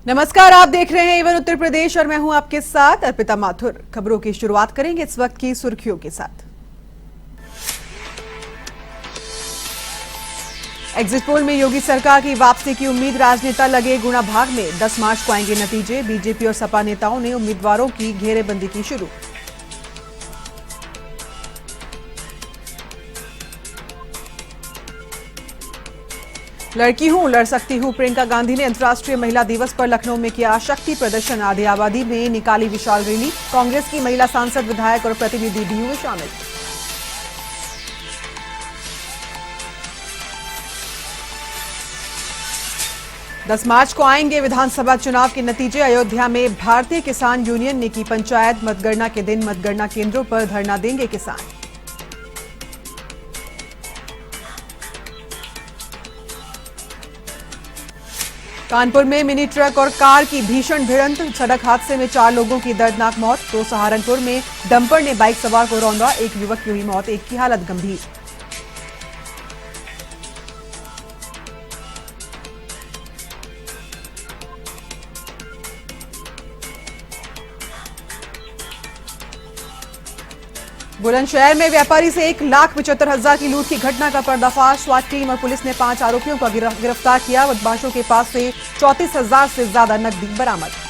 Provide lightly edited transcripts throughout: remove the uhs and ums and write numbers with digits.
नमस्कार, आप देख रहे हैं एवन उत्तर प्रदेश और मैं हूं आपके साथ अर्पिता माथुर। खबरों की शुरुआत करेंगे इस वक्त की सुर्खियों के साथ। एग्जिट पोल में योगी सरकार की वापसी की उम्मीद, राजनेता लगे गुणा भाग में। 10 मार्च को आएंगे नतीजे। बीजेपी और सपा नेताओं ने उम्मीदवारों की घेरेबंदी की शुरू। लड़की हूं, लड़ सकती हूं। प्रियंका गांधी ने अंतर्राष्ट्रीय महिला दिवस पर लखनऊ में किया शक्ति प्रदर्शन। आधी आबादी में निकाली विशाल रैली। कांग्रेस की महिला सांसद, विधायक और प्रतिनिधि भी हुए शामिल। दस मार्च को आएंगे विधानसभा चुनाव के नतीजे। अयोध्या में भारतीय किसान यूनियन ने की पंचायत। मतगणना के दिन मतगणना केंद्रों पर धरना देंगे किसान। कानपुर में मिनी ट्रक और कार की भीषण भिड़ंत। सड़क हादसे में 4 लोगों की दर्दनाक मौत। तो सहारनपुर में डंपर ने बाइक सवार को रौंदा। एक युवक की हुई मौत, एक की हालत गंभीर। बुलंदशहर में व्यापारी से 1,75,000 की लूट की घटना का पर्दाफाश। स्वाट टीम और पुलिस ने 5 आरोपियों को गिरफ्तार किया। बदमाशों के पास से 34,000 से ज्यादा नकदी बरामद।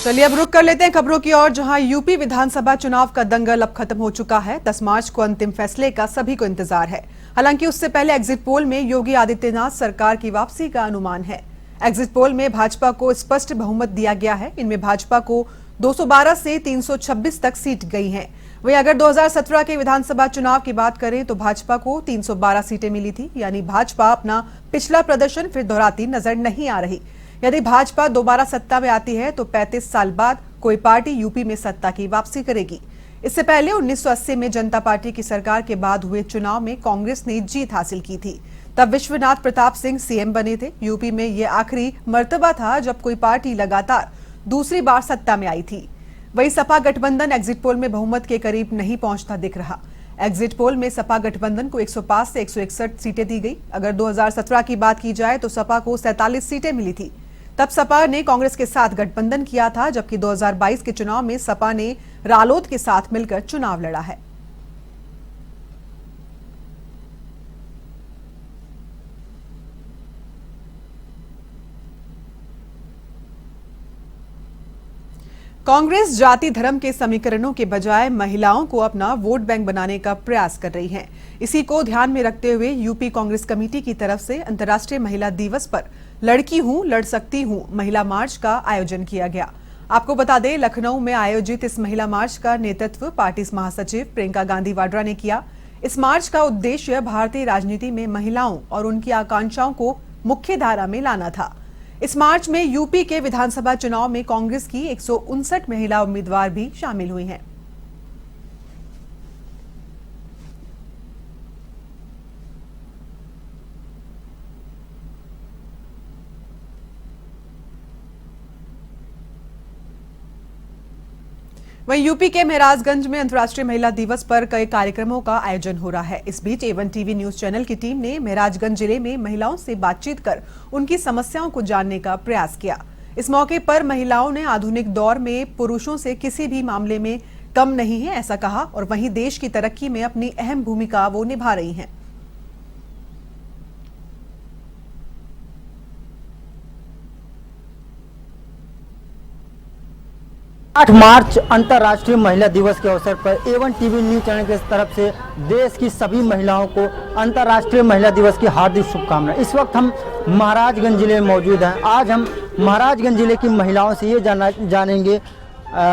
चलिए अब रुक कर लेते हैं खबरों की ओर, जहां यूपी विधानसभा चुनाव का दंगल अब खत्म हो चुका है। 10 मार्च को अंतिम फैसले का सभी को इंतजार है। हालांकि उससे पहले एग्जिट पोल में योगी आदित्यनाथ सरकार की वापसी का अनुमान है। एग्जिट पोल में भाजपा को स्पष्ट बहुमत दिया गया है। इनमें भाजपा को 212 से 326 तक सीट गई हैं। वहीं अगर 2017 के विधानसभा चुनाव की बात करें तो भाजपा को 312 सीटें मिली थी। यानी भाजपा अपना पिछला प्रदर्शन फिर दोहराती नजर नहीं आ रही। यदि भाजपा दोबारा सत्ता में आती है तो 35 साल बाद कोई पार्टी यूपी में सत्ता की वापसी करेगी। इससे पहले 1980 में जनता पार्टी की सरकार के बाद हुए चुनाव में कांग्रेस ने जीत हासिल की थी। तब विश्वनाथ प्रताप सिंह सीएम बने थे। यूपी में यह आखिरी मर्तबा था जब कोई पार्टी लगातार दूसरी बार सत्ता में आई थी। वहीं सपा गठबंधन एग्जिट पोल में बहुमत के करीब नहीं पहुंचता दिख रहा। एग्जिट पोल में सपा गठबंधन को 105 से 161 सीटें दी गई। अगर 2017 की बात की जाए तो सपा को 47 सीटें मिली थी। तब सपा ने कांग्रेस के साथ गठबंधन किया था, जबकि 2022 के चुनाव में सपा ने रालोद के साथ मिलकर चुनाव लड़ा है। कांग्रेस जाति धर्म के समीकरणों के बजाय महिलाओं को अपना वोट बैंक बनाने का प्रयास कर रही है। इसी को ध्यान में रखते हुए यूपी कांग्रेस कमेटी की तरफ से अंतर्राष्ट्रीय महिला दिवस पर लड़की हूं, लड़ सकती हूं महिला मार्च का आयोजन किया गया। आपको बता दें, लखनऊ में आयोजित इस महिला मार्च का नेतृत्व पार्टी महासचिव प्रियंका गांधी वाड्रा ने किया। इस मार्च का उद्देश्य भारतीय राजनीति में महिलाओं और उनकी आकांक्षाओं को मुख्य धारा में लाना था। इस मार्च में यूपी के विधानसभा चुनाव में कांग्रेस की 159 महिला उम्मीदवार भी शामिल हुई हैं। वहीं यूपी के महराजगंज में अंतर्राष्ट्रीय महिला दिवस पर कई कार्यक्रमों का आयोजन हो रहा है। इस बीच एवन टीवी न्यूज चैनल की टीम ने महराजगंज जिले में महिलाओं से बातचीत कर उनकी समस्याओं को जानने का प्रयास किया। इस मौके पर महिलाओं ने आधुनिक दौर में पुरुषों से किसी भी मामले में कम नहीं है ऐसा कहा, और वहीं देश की तरक्की में अपनी अहम भूमिका वो निभा रही हैं। 8 मार्च अंतर्राष्ट्रीय महिला दिवस के अवसर पर एवन टीवी न्यूज चैनल की तरफ से देश की सभी महिलाओं को अंतर्राष्ट्रीय महिला दिवस की हार्दिक शुभकामनाएं। इस वक्त हम महाराजगंज जिले में मौजूद हैं। आज हम महाराजगंज जिले की महिलाओं से ये जानेंगे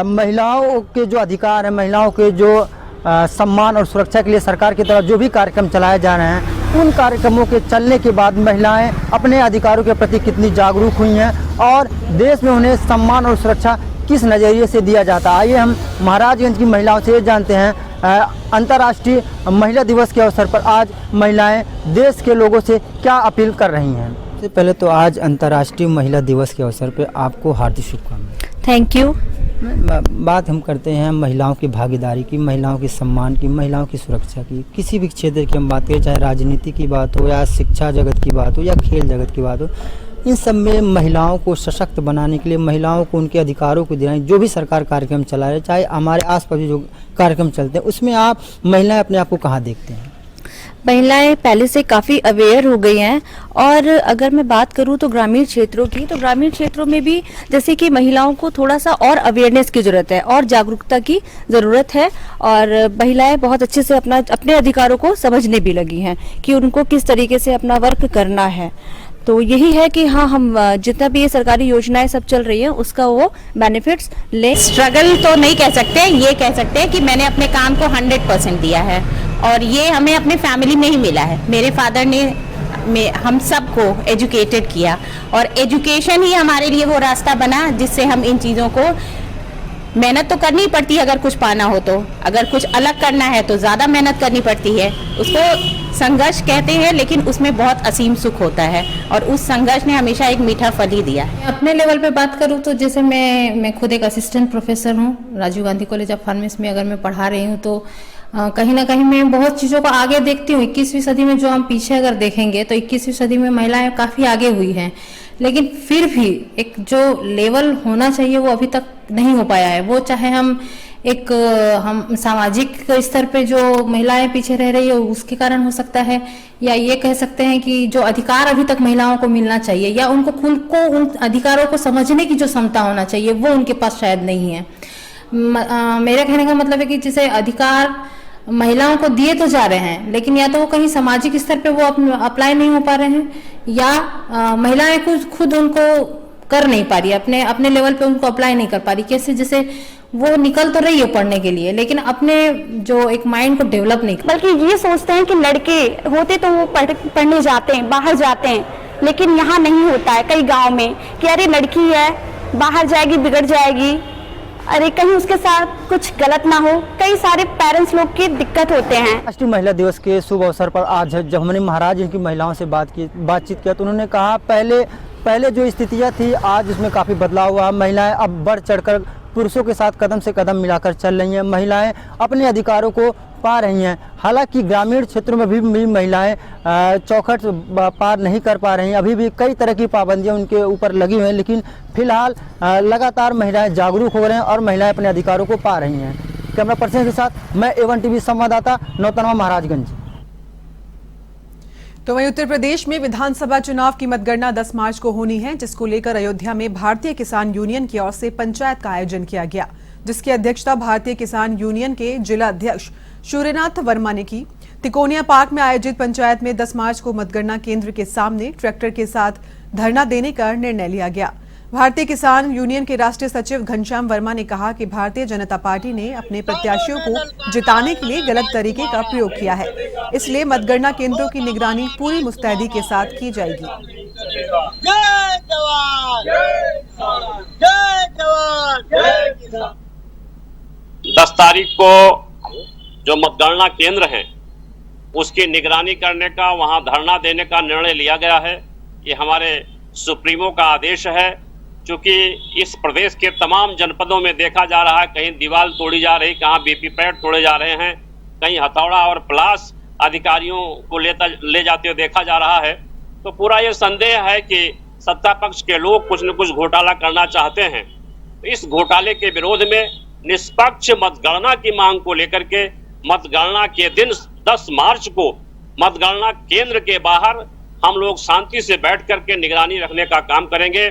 महिलाओं के जो अधिकार हैं, महिलाओं के जो सम्मान और सुरक्षा के लिए सरकार की तरफ जो भी कार्यक्रम चलाए जा रहे हैं, उन कार्यक्रमों के चलने के बाद महिलाएं अपने अधिकारों के प्रति कितनी जागरूक हुई हैं और देश में उन्हें सम्मान और सुरक्षा किस नज़रिए से दिया जाता है। आइए हम महाराजगंज की महिलाओं से ये जानते हैं अंतर्राष्ट्रीय महिला दिवस के अवसर पर आज महिलाएं देश के लोगों से क्या अपील कर रही हैं। सबसे पहले तो आज अंतर्राष्ट्रीय महिला दिवस के अवसर पर आपको हार्दिक शुभकामनाएं। Thank you. बात हम करते हैं महिलाओं की भागीदारी की, महिलाओं के सम्मान की, महिलाओं की सुरक्षा की। किसी भी क्षेत्र की हम बात करें, चाहे राजनीति की बात हो या शिक्षा जगत की बात हो या खेल जगत की बात हो, इन सब में महिलाओं को सशक्त बनाने के लिए, महिलाओं को उनके अधिकारों को दिलाने, जो भी सरकार कार्यक्रम चला रहे, चाहे हमारे आसपास जो कार्यक्रम चलते हैं, उसमें आप महिलाएं अपने आप को कहाँ देखते हैं? महिलाएं पहले से काफ़ी अवेयर हो गई हैं। और अगर मैं बात करूं तो ग्रामीण क्षेत्रों की, तो ग्रामीण क्षेत्रों में भी जैसे कि महिलाओं को थोड़ा सा और अवेयरनेस की ज़रूरत है और जागरूकता की ज़रूरत है। और महिलाएं बहुत अच्छे से अपने अधिकारों को समझने भी लगी हैं कि उनको किस तरीके से अपना वर्क करना है। तो यही है कि हाँ, हम जितना भी ये सरकारी योजनाएं सब चल रही हैं उसका वो बेनिफिट्स ले। स्ट्रगल तो नहीं कह सकते, ये कह सकते हैं कि मैंने अपने काम को 100% दिया है और ये हमें अपने फैमिली में ही मिला है। मेरे फादर ने हम सबको एजुकेटेड किया और एजुकेशन ही हमारे लिए वो रास्ता बना जिससे हम इन चीज़ों को, मेहनत तो करनी पड़ती है अगर कुछ पाना हो तो, अगर कुछ अलग करना है तो ज़्यादा मेहनत करनी पड़ती है। उसको संघर्ष कहते हैं, लेकिन उसमें बहुत असीम सुख होता है और उस संघर्ष ने हमेशा एक मीठा फल ही दिया है। अपने लेवल पे बात करूँ तो जैसे मैं खुद एक असिस्टेंट प्रोफेसर हूँ Rajiv Gandhi college of pharmacy में। अगर मैं पढ़ा रही हूँ तो कहीं ना कहीं मैं बहुत चीज़ों को आगे देखती हूँ। 21वीं सदी में जो हम पीछे अगर देखेंगे तो 21वीं सदी में महिलाएं काफ़ी आगे हुई हैं, लेकिन फिर भी एक जो लेवल होना चाहिए वो अभी तक नहीं हो पाया है। वो चाहे हम सामाजिक स्तर पे जो महिलाएं पीछे रह रही है उसके कारण हो सकता है, या ये कह सकते हैं कि जो अधिकार अभी तक महिलाओं को मिलना चाहिए या उनको खुद को उन अधिकारों को समझने की जो क्षमता होना चाहिए वो उनके पास शायद नहीं है। मेरे कहने का मतलब है कि जैसे अधिकार महिलाओं को दिए तो जा रहे हैं, लेकिन या तो वो कहीं सामाजिक स्तर पे वो अप्लाई नहीं हो पा रहे हैं, या महिलाएं खुद उनको कर नहीं पा रही, अपने लेवल पे उनको अप्लाई नहीं कर पा रही। कैसे, जैसे वो निकल तो रही है पढ़ने के लिए, लेकिन अपने जो एक माइंड को डेवलप नहीं कर, बल्कि ये सोचते हैं कि लड़के होते तो वो पढ़ने जाते हैं, बाहर जाते हैं, लेकिन यहाँ नहीं होता है कई गाँव में कि अरे लड़की है, बाहर जाएगी बिगड़ जाएगी, अरे कहीं उसके साथ कुछ गलत ना हो। कई सारे पेरेंट्स लोग की दिक्कत होते हैं। राष्ट्रीय महिला दिवस के शुभ अवसर पर आज जब हमने महाराज की महिलाओं से बातचीत किया तो उन्होंने कहा पहले जो स्थितियां थी आज उसमें काफ़ी बदलाव हुआ। महिलाएं अब बढ़ चढ़कर पुरुषों के साथ कदम से कदम मिलाकर चल रही हैं। महिलाएं अपने अधिकारों को पा रही हैं। हालांकि ग्रामीण क्षेत्रों में भी महिलाएं चौखट पार नहीं कर पा रही हैं। अभी भी कई तरह की पाबंदियां उनके ऊपर लगी हुई हैं, लेकिन फिलहाल लगातार महिलाएं जागरूक हो रहे हैं और महिलाएं अपने अधिकारों को पा रही हैं। कैमरा पर्सन के साथ मैं A1 TV संवाददाता नौतनवा महाराजगंज। तो वहीं उत्तर प्रदेश में विधानसभा चुनाव की मतगणना 10 मार्च को होनी है, जिसको लेकर अयोध्या में भारतीय किसान यूनियन की ओर से पंचायत का आयोजन किया गया, जिसकी अध्यक्षता भारतीय किसान यूनियन के जिला अध्यक्ष सूर्यनाथ वर्मा ने की। तिकोनिया पार्क में आयोजित पंचायत में 10 मार्च को मतगणना केंद्र के सामने ट्रैक्टर के साथ धरना देने का निर्णय लिया गया। भारतीय किसान यूनियन के राष्ट्रीय सचिव घनश्याम वर्मा ने कहा कि भारतीय जनता पार्टी ने अपने प्रत्याशियों को जिताने के लिए गलत तरीके का प्रयोग किया है, इसलिए मतगणना केंद्रों की निगरानी पूरी मुस्तैदी के साथ की जाएगी। जय जवान, जय जवान, जय किसान। 10 तारीख को जो मतगणना केंद्र है उसकी निगरानी करने का, वहां धरना देने का निर्णय लिया गया है। ये हमारे सुप्रीमो का आदेश है, क्योंकि इस प्रदेश के तमाम जनपदों में देखा जा रहा है कहीं दीवार तोड़ी जा रही, कहाँ बीपी पैड तोड़े जा रहे हैं, कहीं हथौड़ा और प्लास अधिकारियों को ले जाते हुए देखा जा रहा है। तो पूरा ये संदेह है कि सत्ता पक्ष के लोग कुछ न कुछ घोटाला करना चाहते हैं। तो इस घोटाले के विरोध में निष्पक्ष मतगणना की मांग को लेकर के मतगणना के दिन 10 मार्च को मतगणना केंद्र के बाहर हम लोग शांति से बैठ करके निगरानी रखने का काम करेंगे।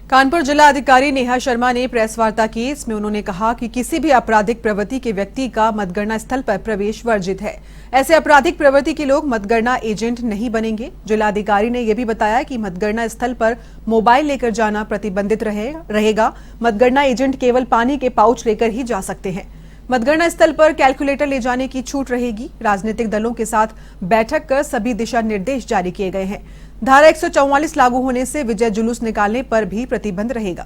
कानपुर जिला अधिकारी नेहा शर्मा ने प्रेस वार्ता की। इसमें उन्होंने कहा कि किसी भी आपराधिक प्रवृत्ति के व्यक्ति का मतगणना स्थल पर प्रवेश वर्जित है। ऐसे आपराधिक प्रवृत्ति के लोग मतगणना एजेंट नहीं बनेंगे। जिला अधिकारी ने यह भी बताया कि मतगणना स्थल पर मोबाइल लेकर जाना प्रतिबंधित रहेगा। मतगणना एजेंट केवल पानी के पाउच लेकर ही जा सकते हैं। मतगणना स्थल पर कैलकुलेटर ले जाने की छूट रहेगी। राजनीतिक दलों के साथ बैठक कर सभी दिशा निर्देश जारी किए गए हैं। धारा 144 लागू होने से विजय जुलूस निकालने पर भी प्रतिबंध रहेगा।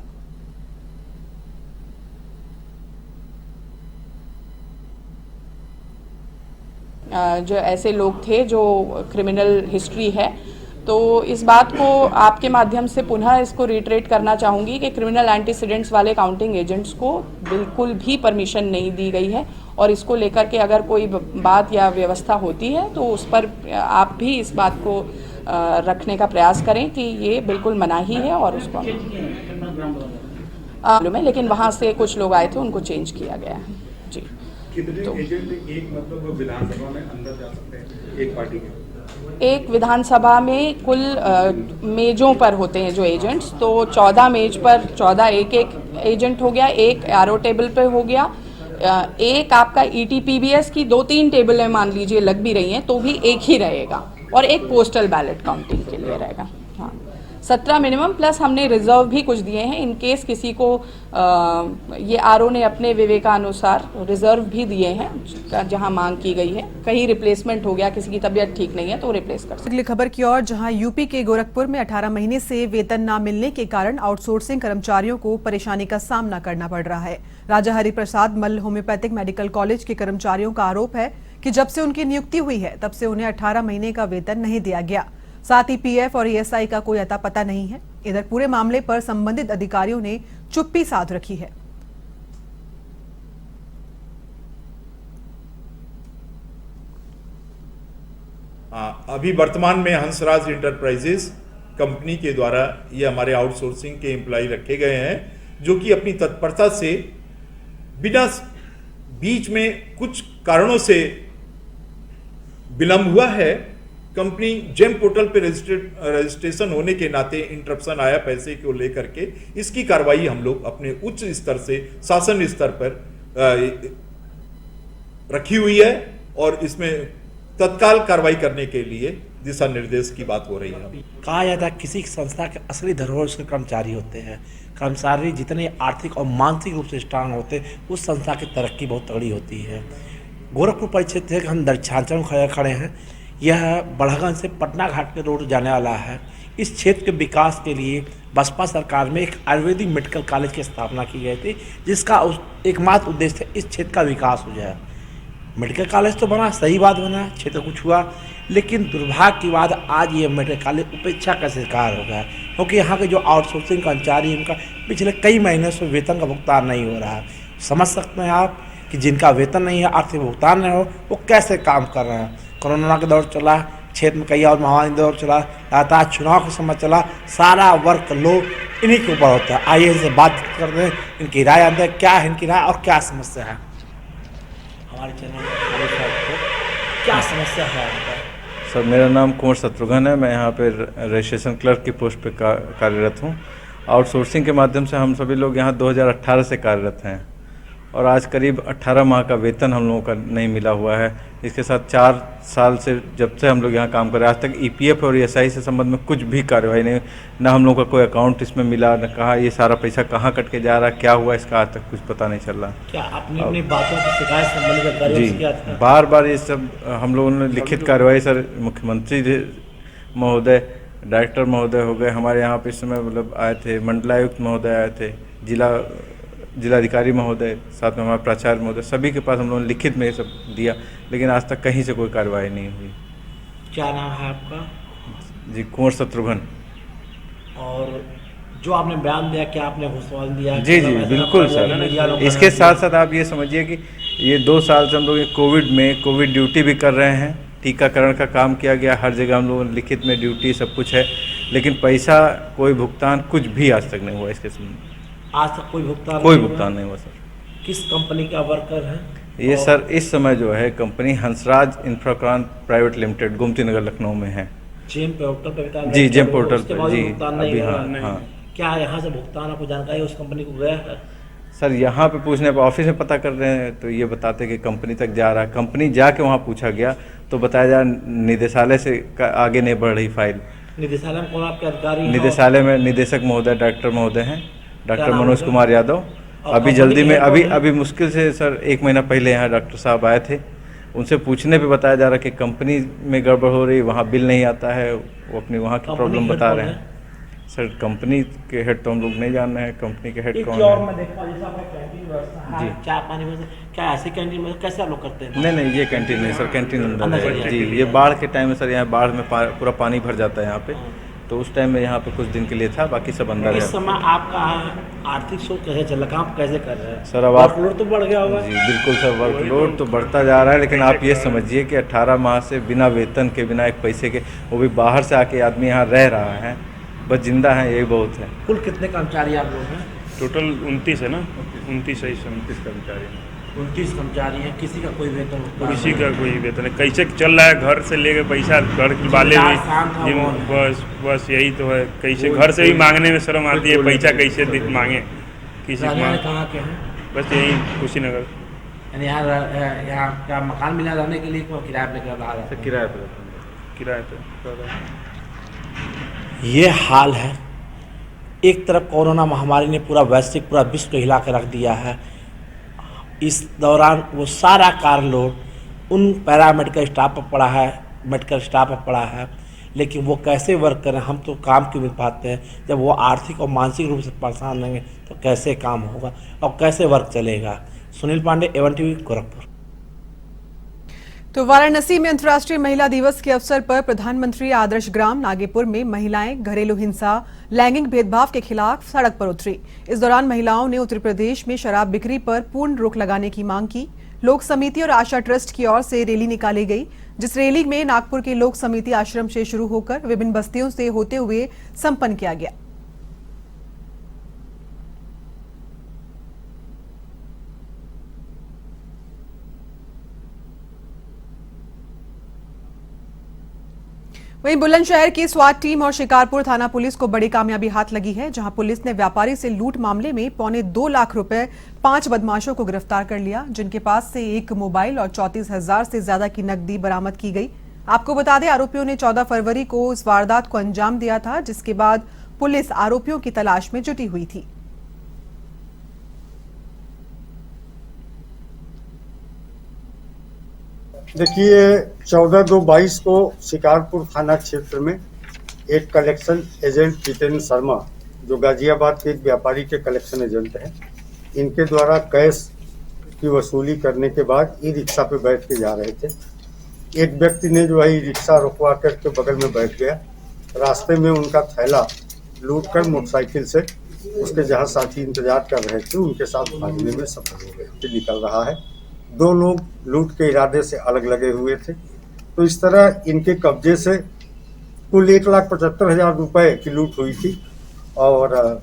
जो ऐसे लोग थे जो क्रिमिनल हिस्ट्री है। तो इस बात को आपके माध्यम से पुनः इसको रिट्रेट करना चाहूँगी कि क्रिमिनल एंटीसीडेंट्स वाले काउंटिंग एजेंट्स को बिल्कुल भी परमिशन नहीं दी गई है, और इसको लेकर के अगर कोई बात या व्यवस्था होती है तो उस पर आप भी इस बात को रखने का प्रयास करें कि ये बिल्कुल मनाही है, और उसको में लेकिन वहाँ से कुछ लोग आए थे, उनको चेंज किया गया है जी। कितने एजेंट एक मतलब विधानसभा में अंदर जा सकते हैं एक पार्टी के? एक विधानसभा में कुल मेजों पर होते हैं जो एजेंट्स, तो 14 मेज पर 14 एक एजेंट हो गया, एक एरो टेबल पे हो गया, एक आपका ETPBS की 2-3 टेबलें मान लीजिए लग भी रही हैं तो भी एक ही रहेगा, और एक पोस्टल बैलेट काउंटिंग के लिए रहेगा। हाँ, 17 मिनिमम, प्लस हमने रिजर्व भी कुछ दिए हैं इन केस किसी को ये RO ने अपने विवेकानुसार रिजर्व भी दिए हैं जहां मांग की गई है। कहीं रिप्लेसमेंट हो गया, किसी की तबीयत ठीक नहीं है तो रिप्लेस कर सकते। अगली खबर की ओर, जहां यूपी के गोरखपुर में 18 महीने से वेतन न मिलने के कारण आउटसोर्सिंग कर्मचारियों को परेशानी का सामना करना पड़ रहा है। राजा हरिप्रसाद मल्ल होम्योपैथिक मेडिकल कॉलेज के कर्मचारियों का आरोप है कि जब से उनकी नियुक्ति हुई है तब से उन्हें 18 महीने का वेतन नहीं दिया गया, साथ ही PF और ESI का कोई अता पता नहीं है। इधर पूरे मामले पर संबंधित अधिकारियों ने चुप्पी साध रखी है। अभी वर्तमान में हंसराज इंटरप्राइजेस कंपनी के द्वारा ये हमारे आउटसोर्सिंग के एम्प्लॉय रखे गए हैं, जो कि अपनी तत्परता से बिना बीच में कुछ कारणों से विलंब हुआ है। कंपनी जेम पोर्टल पे रजिस्ट्रेशन होने के नाते इंटरप्शन आया पैसे को लेकर के, इसकी कार्रवाई हम लोग अपने उच्च स्तर से शासन स्तर पर रखी हुई है, और इसमें तत्काल कार्रवाई करने के लिए दिशा निर्देश की बात हो रही है। कहा जाता है किसी संस्था के असली धरोहर उसके कर्मचारी होते हैं। कर्मचारी जितने आर्थिक और मानसिक रूप से स्ट्रांग होते हैं, उस संस्था की तरक्की बहुत तगड़ी होती है। गोरखपुर परिक्षेत्र से हम दक्षिणांचल में खड़े हैं। यह बड़हगंज से पटना घाट के रोड जाने वाला है। इस क्षेत्र के विकास के लिए बसपा सरकार में एक आयुर्वेदिक मेडिकल कॉलेज की स्थापना की गई थी, जिसका एकमात्र उद्देश्य था इस क्षेत्र का विकास हो जाए। मेडिकल कॉलेज तो बना, सही बात बना, क्षेत्र कुछ हुआ, लेकिन दुर्भाग्य की बात आज ये मेडिकल कॉलेज उपेक्षा का शिकार हो गया, क्योंकि यहाँ के जो आउटसोर्सिंग कर्मचारी उनका पिछले कई महीनों से वेतन का भुगतान नहीं हो रहा है। समझ सकते हैं आप कि जिनका वेतन नहीं है, आर्थिक भुगतान नहीं हो, वो कैसे काम कर रहे हैं। कोरोना का दौर चला, क्षेत्र में कई और महामारी दौर चला, लगातार चुनाव का समय चला, सारा वर्क लोड इन्हीं के ऊपर होता है। आइए इनसे बात करते हैं, इनकी राय आते हैं, क्या है इनकी राय और क्या समस्या है। हमारे चैनल को क्या समस्या है आपका? सर, मेरा नाम कुंवर शत्रुघ्न है। मैं यहाँ पे रजिस्ट्रेशन क्लर्क की पोस्ट पे कार्यरत हूँ। आउटसोर्सिंग के माध्यम से हम सभी लोग यहाँ 2018 से कार्यरत हैं, और आज करीब 18 माह का वेतन हम लोगों का नहीं मिला हुआ है। इसके साथ 4 साल से जब से हम लोग यहाँ काम कर रहे हैं, आज तक EPF और ESI से संबंध में कुछ भी कार्रवाई नहीं, ना हम लोगों का कोई अकाउंट इसमें मिला, न कहा ये सारा पैसा कहाँ कट के जा रहा है, क्या हुआ इसका आज तक कुछ पता नहीं चल रहा। क्या आपने अपनी बातों की शिकायत संबंधित किया था? बार बार ये सब हम लोगों ने लिखित कार्रवाई, सर मुख्यमंत्री महोदय, डायरेक्टर महोदय हो गए हमारे यहाँ पे इस समय मतलब आए थे, मंडलायुक्त महोदय आए थे, जिलाधिकारी महोदय, साथ में हमारे प्राचार्य महोदय, सभी के पास हम लोगों ने लिखित में ये सब दिया, लेकिन आज तक कहीं से कोई कार्रवाई नहीं हुई। क्या नाम है आपका? जी, कुंवर शत्रुघ्न। और जो आपने बयान दिया, क्या आपने घुसवाल दिया? जी जी बिल्कुल सर। इसके साथ साथ आप ये समझिए कि ये 2 साल से हम लोग कोविड ड्यूटी भी कर रहे हैं, टीकाकरण का काम किया गया, हर जगह हम लोग लिखित में ड्यूटी सब कुछ है, लेकिन पैसा कोई भुगतान कुछ भी आज तक नहीं हुआ। इसके आज तक कोई भुगतान नहीं हुआ सर। किस कंपनी का वर्कर है ये? सर इस समय जो है company Hansraj Infracron private limited Gomti Nagar Lucknow में है। जेम पोर्टल पे जी, जेम पोर्टल पर जी अभी हाँ। क्या यहाँ से भुगतान आपको जानकारी उस कंपनी को गया है? सर यहाँ पे पूछने पर ऑफिस में पता कर रहे हैं तो ये बताते कि कंपनी तक जा रहा है। कंपनी जाके वहाँ पूछा गया तो बताया जा निदेशालय से आगे नहीं बढ़ रही फाइल। निदेशालय में कौन आपके अधिकारी? निदेशालय में निदेशक महोदय, डायरेक्टर महोदय हैं, डॉक्टर मनोज कुमार यादव। अभी जल्दी में अभी मुश्किल से सर 1 महीना पहले यहाँ डॉक्टर साहब आए थे, उनसे पूछने पे बताया जा रहा है कि कंपनी में गड़बड़ हो रही, वहाँ बिल नहीं आता है, वो अपनी वहाँ की प्रॉब्लम बता रहे हैं। सर कंपनी के हेड तो हम लोग नहीं जान रहे हैं, कंपनी के हेड कौन और है? मैं देखा जैसा आपका कैंटीन व्यवस्था जी। है, चाय पानी व्यवस्था, क्या ऐसे कैंटीन में कैसे आप लोग करते हैं? नहीं ये कैंटीन नहीं सर, कैंटीन अंदर अंदर है है। जी। ये बाढ़ के टाइम में सर, यहाँ बाढ़ में पूरा पानी भर जाता है यहाँ पे, तो उस टाइम में यहाँ पे कुछ दिन के लिए था, बाकी सब अंदर इस है। समय आपका आर्थिक सोच कैसे चल रहा है, काम कैसे कर रहे हैं? सर अब आप वर्कलोड तो बढ़ गया होगा। जी बिल्कुल सर, वर्कलोड तो बढ़ता जा रहा है, लेकिन आप ये समझिए कि 18 माह से बिना वेतन के, बिना एक पैसे के, वो भी बाहर से आके आदमी यहाँ रह रहा है, बस जिंदा है यही बहुत है। कुल कितने कर्मचारी आप लोग हैं? टोटल 29 है ना, 29 है, 29 कर्मचारी हैं। 29 कर्मचारी हैं, किसी का कोई वेतन किसी का कोई वेतन नहीं। कैसे चल रहा है, घर से लेके पैसा, घर वाले भी बस यही तो है। कैसे घर से भी मांगने में शर्म आती है, पैसा कैसे मांगे किसी को। कहाँ के हैं? बस यही कुशीनगर। यानी यहाँ क्या मकान मिला रहने के लिए किराए पे रहा है? किराए पे। ये हाल है। एक तरफ कोरोना महामारी ने पूरा वैश्विक, पूरा विश्व को हिला कर रख दिया है। इस दौरान वो सारा कारलोड उन पैरामेडिकल स्टाफ पर पड़ा है, मेडिकल स्टाफ पर पड़ा है, लेकिन वो कैसे वर्क करें, हम तो काम क्यों मिल पाते हैं। जब वो आर्थिक और मानसिक रूप से परेशान रहेंगे तो कैसे काम होगा और कैसे वर्क चलेगा। सुनील पांडे, एवन टीवी, गोरखपुर। तो वाराणसी में अंतर्राष्ट्रीय महिला दिवस के अवसर पर प्रधानमंत्री आदर्श ग्राम नागेपुर में महिलाएं घरेलू हिंसा, लैंगिक भेदभाव के खिलाफ सड़क पर उतरी। इस दौरान महिलाओं ने उत्तर प्रदेश में शराब बिक्री पर पूर्ण रोक लगाने की मांग की। लोक समिति और आशा ट्रस्ट की ओर से रैली निकाली गई, जिस रैली में नागपुर के लोक समिति आश्रम से शुरू होकर विभिन्न बस्तियों से होते हुए संपन्न किया गया। वहीं बुलंदशहर की स्वाट टीम और शिकारपुर थाना पुलिस को बड़ी कामयाबी हाथ लगी है, जहां पुलिस ने व्यापारी से लूट मामले में 2.25 लाख रुपए 5 बदमाशों को गिरफ्तार कर लिया, जिनके पास से एक मोबाइल और 34,000 से ज्यादा की नकदी बरामद की गई। आपको बता दें, आरोपियों ने 14 फरवरी को इस वारदात को अंजाम दिया था, जिसके बाद पुलिस आरोपियों की तलाश में जुटी हुई थी। देखिए 14/2/22 को शिकारपुर थाना क्षेत्र में एक कलेक्शन एजेंट जितेंद्र शर्मा, जो गाजियाबाद के एक व्यापारी के कलेक्शन एजेंट हैं, इनके द्वारा कैश की वसूली करने के बाद ई रिक्शा पे बैठ के जा रहे थे। एक व्यक्ति ने जो है ई रिक्शा रुकवा करके बगल में बैठ गया। रास्ते में उनका थैला लूट कर मोटरसाइकिल से उसके जहाँ साथी इंतजार कर रहे थे उनके साथ भागने में सफल हो गए। निकल रहा है, 2 लोग लूट के इरादे से अलग लगे हुए थे। तो इस तरह इनके कब्जे से कुल 1,75,000 रुपए की लूट हुई थी और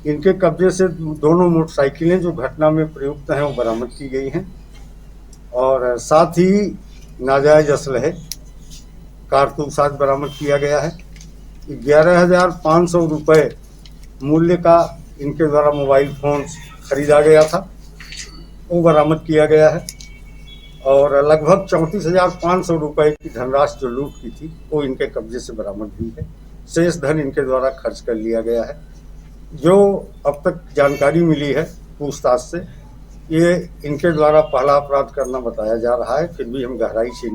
इनके कब्जे से दोनों मोटरसाइकिलें जो घटना में प्रयुक्त हैं वो बरामद की गई हैं और साथ ही नाजायज असलहे कारतूस आज बरामद किया गया है। 11,500 रुपए मूल्य का इनके द्वारा मोबाइल फोन खरीदा गया था, वो बरामद किया गया है और लगभग 34,500 रुपए की धनराशि जो लूट की थी वो इनके कब्जे से बरामद हुई है। शेष धन इनके द्वारा खर्च कर लिया गया है। जो अब तक जानकारी मिली है पूछताछ से, ये इनके द्वारा पहला अपराध करना बताया जा रहा है, फिर भी हम गहराई से।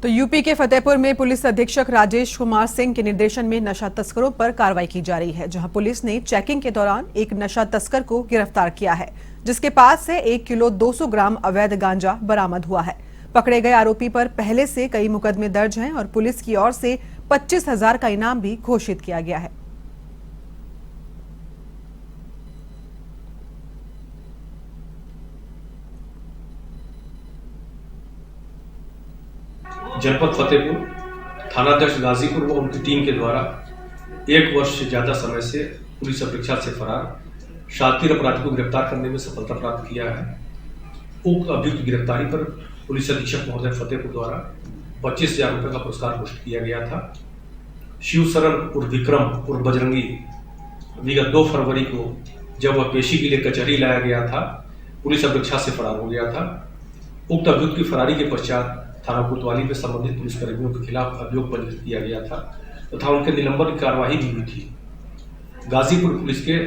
तो यूपी के फतेहपुर में पुलिस अधीक्षक राजेश कुमार सिंह के निर्देशन में नशा तस्करों पर कार्रवाई की जा रही है, जहां पुलिस ने चेकिंग के दौरान एक नशा तस्कर को गिरफ्तार किया है, जिसके पास से 1 किलो 200 ग्राम अवैध गांजा बरामद हुआ है। पकड़े गए आरोपी पर पहले से कई मुकदमे दर्ज हैं और पुलिस की ओर से 25,000 का इनाम भी घोषित किया गया है। जनपद फतेहपुर थानाध्यक्ष गाजीपुर व उनकी टीम के द्वारा 1 वर्ष से ज्यादा समय से पुलिस अपेक्षा से फरार शातिर अपराधी को गिरफ्तार करने में सफलता प्राप्त किया है। उक्त अभियुक्त गिरफ्तारी पर पुलिस अधीक्षक महोदय फतेहपुर द्वारा 25,000 रुपये का पुरस्कार घोषित किया गया था। शिवशरण उर्फ विक्रम उर्फ बजरंगी विगत 2 फरवरी को जब वह पेशी के लिए कचहरी लाया गया था, पुलिस अपेक्षा से फरार हो गया था। उक्त अभियुक्त की फरारी के पश्चात थाना कोतवाली में संबंधित पुलिसकर्मियों के खिलाफ अभियोग पंजीकृत किया गया था तथा उनके निलंबन की कार्यवाही भी हुई थी। गाजीपुर पुलिस के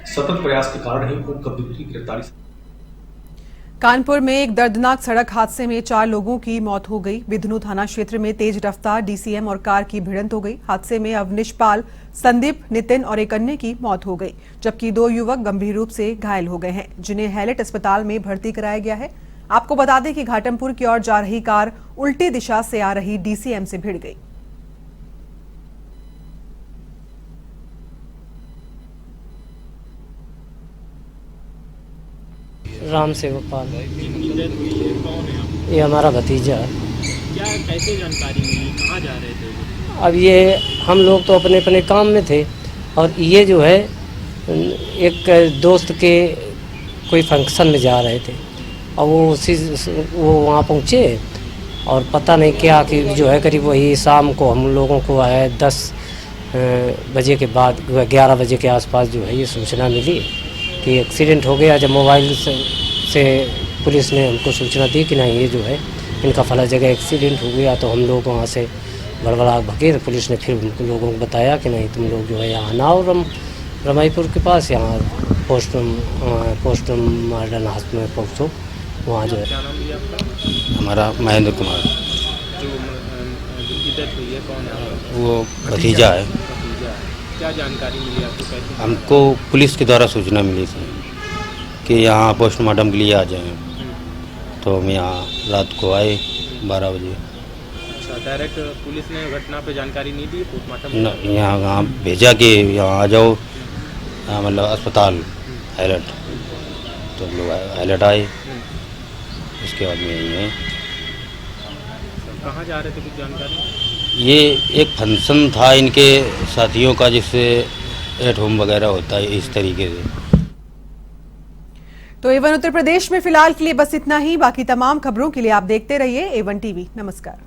सतत प्रयास के कारण ही उक्त अभियुक्त की गिरफ्तारी। कानपुर में एक दर्दनाक सड़क हादसे में 4 लोगों की मौत हो गई। बिधनू थाना क्षेत्र में तेज रफ्तार डीसीएम और कार की भिड़ंत हो गई। हादसे में अवनिशपाल, संदीप, नितिन और एक अन्य की मौत हो गई, जबकि 2 युवक गंभीर रूप से घायल हो गए हैं, जिन्हें हैलेट अस्पताल में भर्ती कराया गया है। आपको बता दें कि घाटमपुर की ओर जा रही कार उल्टी दिशा से आ रही डीसीएम से भिड़ गई। राम सेवक पाल, ये हमारा भतीजा है। क्या कैसे जानकारी मिली, कहाँ जा रहे थे? अब ये हम लोग तो अपने अपने काम में थे और ये जो है एक दोस्त के कोई फंक्शन में जा रहे थे और वो वहाँ पहुँचे और पता नहीं क्या कि जो है करीब वही शाम को हम लोगों को है 10 बजे के बाद 11 बजे के आसपास जो है ये सूचना मिली कि एक्सीडेंट हो गया। जब मोबाइल से पुलिस ने हमको सूचना दी कि नहीं ये जो है इनका फला जगह एक्सीडेंट हो गया, तो हम लोग वहाँ से बड़बड़ा भगे। तो पुलिस ने फिर उनको लोगों को बताया कि नहीं तुम लोग जो है यहाँ आना और रमाईपुर के पास यहाँ पोस्ट मॉडर्न हॉस्पिटल में पहुँचो, वहाँ जो है। हमारा महेंद्र कुमार, जिनकी डेथ हुई है कौन है? वो भतीजा है। क्या जानकारी मिली आपको? कैसे? हमको पुलिस के द्वारा सूचना मिली थी कि यहाँ पोस्टमार्टम के लिए आ जाएं, तो हम यहाँ रात को आए 12 बजे। अच्छा, डायरेक्ट पुलिस ने घटना पे जानकारी नहीं दी पोस्टमार्टम? यहाँ भेजा कि यहाँ आ जाओ, मतलब अस्पताल हैलट, तो हम लोग हैलट आए। उसके बाद में यही है। कहाँ जा रहे थे, कुछ जानकारी? ये एक फंक्शन था इनके साथियों का, जिससे एट होम वगैरह होता है इस तरीके से। तो A1 उत्तर प्रदेश में फिलहाल के लिए बस इतना ही। बाकी तमाम खबरों के लिए आप देखते रहिए A1 टीवी। नमस्कार।